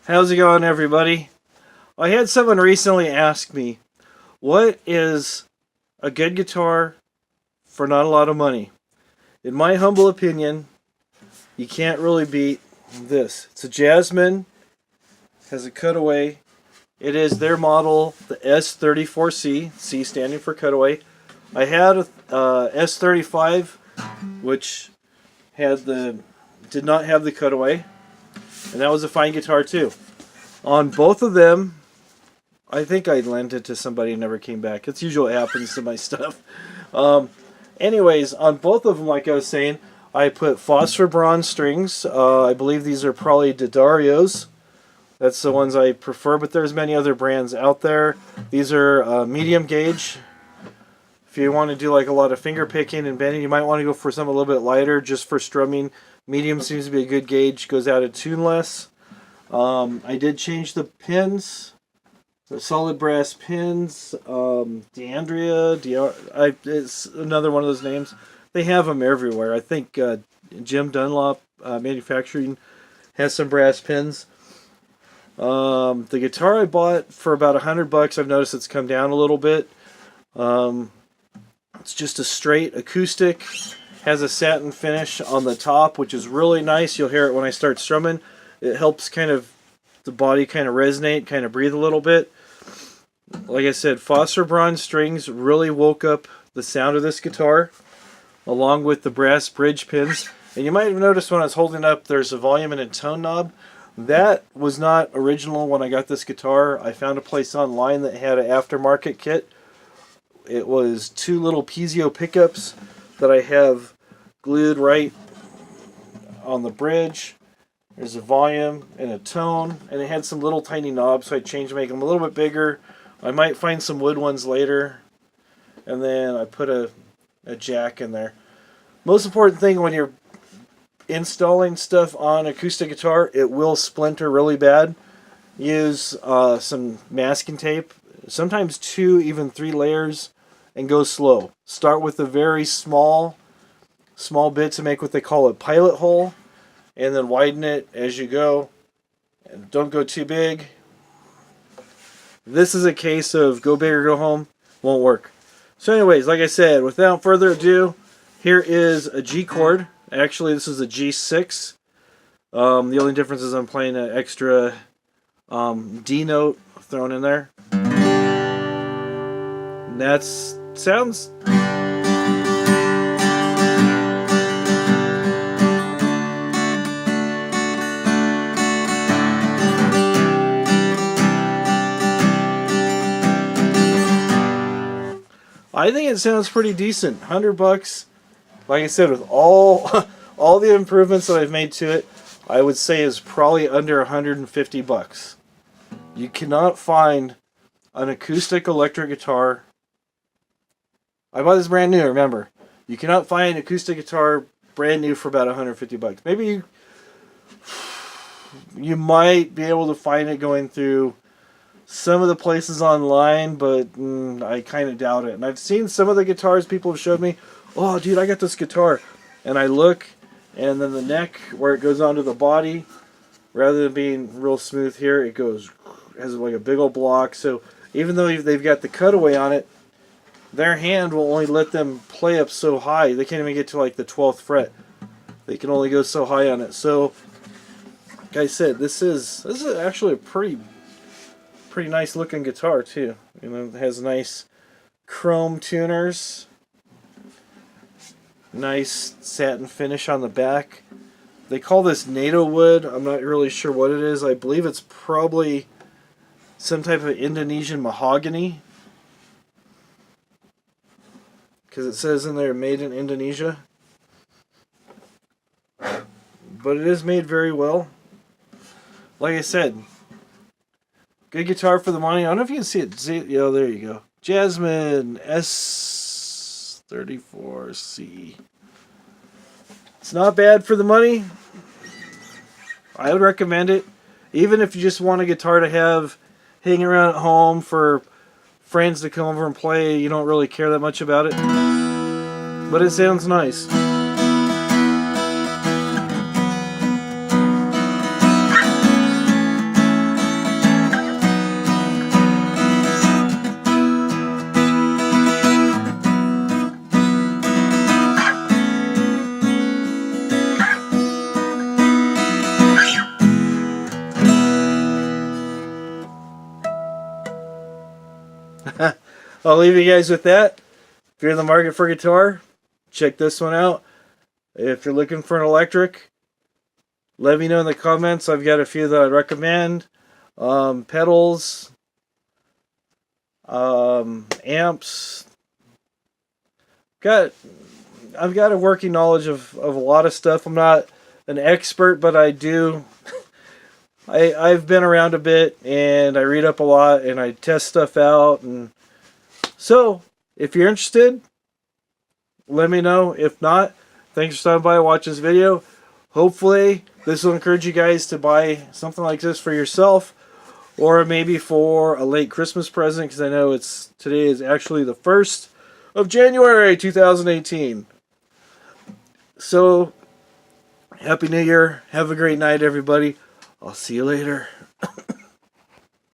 How's it going, everybody? I had someone recently ask me, what is a good guitar for not a lot of money? In my humble opinion, you can't really beat this. It's a Jasmine, has a cutaway. It is their model, the S34C, C standing for cutaway. I had a S35, which did not have the cutaway, and that was a fine guitar too. On both of them, I think I lent it to somebody and never came back. It's usually what happens to my stuff. Anyways, on both of them, like I was saying, I put phosphor bronze strings. I believe these are probably D'Addario's. That's the ones I prefer, but there's many other brands out there. These are medium gauge. If you want to do like a lot of finger picking and bending, you might want to go for something a little bit lighter just for strumming. Medium seems to be a good gauge, goes out of tune less. I did change the pins. The solid brass pins. It's another one of those names. They have them everywhere. I think Jim Dunlop Manufacturing has some brass pins. The guitar I bought for about $100. I've noticed it's come down a little bit. It's just a straight acoustic. Has a satin finish on the top, which is really nice. You'll hear it when I start strumming. It helps kind of the body kind of resonate, kind of breathe a little bit. Like I said, phosphor bronze strings really woke up the sound of this guitar, along with the brass bridge pins. And you might have noticed when I was holding up, there's a volume and a tone knob. That was not original when I got this guitar. I found a place online that had an aftermarket kit. It was two little piezo pickups that I have glued right on the bridge. There's a volume and a tone, and it had some little tiny knobs, so I changed to make them a little bit bigger. I might find some wood ones later. And then I put a jack in there. Most important thing when you're installing stuff on acoustic guitar, it will splinter really bad. Use some masking tape, sometimes 2, even 3 layers, and go slow. Start with a very small bit to make what they call a pilot hole, and then widen it as you go. And don't go too big. This is a case of go big or go home. Won't work. So anyways, like I said, without further ado, here is a G chord. Actually, this is a G6. The only difference is I'm playing an extra D note thrown in there. And that sounds... I think it sounds pretty decent. $100. Like I said, with all the improvements that I've made to it, I would say is probably under $150. You cannot find an acoustic electric guitar. I bought this brand new, remember. You cannot find an acoustic guitar brand new for about $150. Maybe you might be able to find it going through some of the places online, but I kind of doubt it. And I've seen some of the guitars people have showed me. Oh, dude, I got this guitar. And I look, and then the neck, where it goes onto the body, rather than being real smooth here, it has like a big old block. So even though they've got the cutaway on it, their hand will only let them play up so high. They can't even get to like the 12th fret. They can only go so high on it. So, like I said, this is actually a pretty nice looking guitar too. You know, it has nice chrome tuners, nice satin finish on the back. They call this NATO wood. I'm not really sure what it is. I believe it's probably some type of Indonesian mahogany, because it says in there made in Indonesia. But it is made very well. Like I said, good guitar for the money. I don't know if you can see it. There you go. Jasmine S34C. It's not bad for the money. I would recommend it. Even if you just want a guitar to have hanging around at home for friends to come over and play, you don't really care that much about it. But it sounds nice. I'll leave you guys with that. If you're in the market for a guitar, check this one out. If you're looking for an electric, let me know in the comments. I've got a few that I'd recommend. Pedals, amps. I've got a working knowledge of a lot of stuff. I'm not an expert, but I do. I've been around a bit, and I read up a lot, and I test stuff out. And so, if you're interested, let me know. If not, thanks for stopping by and watching this video. Hopefully, this will encourage you guys to buy something like this for yourself, or maybe for a late Christmas present, because I know today is actually the 1st of January 2018. So, Happy New Year. Have a great night, everybody. I'll see you later.